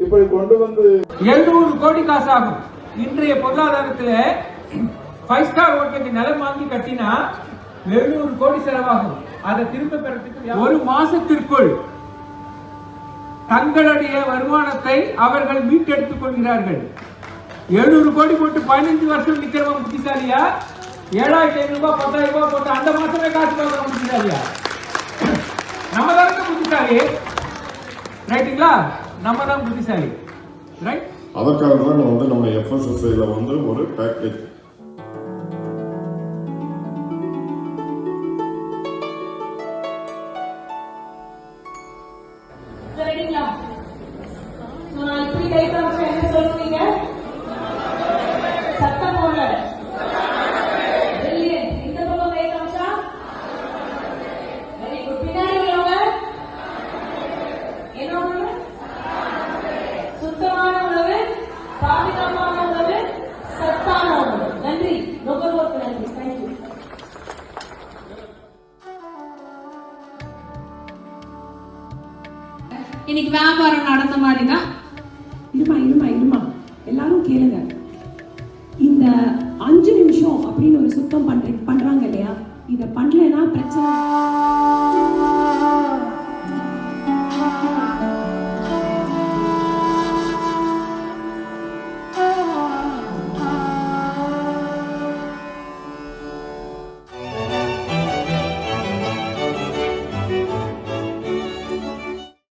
இப்படி கொண்டு வந்து 700 கோடி காசு ஆகும். இன்றைய பொருளாதாரத்துல 5 ஸ்டார் ஹோட்டலுக்கு நிலம் வாங்கி கட்டினா 700 கோடி செலவாகும். அதை திரும்ப பெறத்துக்கு ஒரு மாசத்திற்குள் தங்களுடைய வருமானத்தை அவர்கள் மீட்டெடுத்துக் கொள்கிறார்கள். 700 கோடி போட்டு 15 வருஷம் நிக்கிறவங்க புத்திசாலியா? 7,500 ரூபாய் 10,000 ரூபாய் போட்டு அந்த மாசமே காசு பார்க்கறவங்க புத்திசாலியா? நம்ம தான் புத்திசாலி, ரைட்டுங்களா? நம்ம தான் புத்திசாலி, ரைட்? அதற்காக தான் நம்ம FSSAல ஒரு பேக்கேஜ் இன்னைக்கு வியாபாரம் நடந்த மாதிரி தான். இருமா எல்லாரும் கேளுங்க. இந்த 5 நிமிஷம் அப்படின்னு ஒரு சுத்தம் பண்றாங்க இல்லையா, இதை பண்ணலன்னா பிரச்சனை.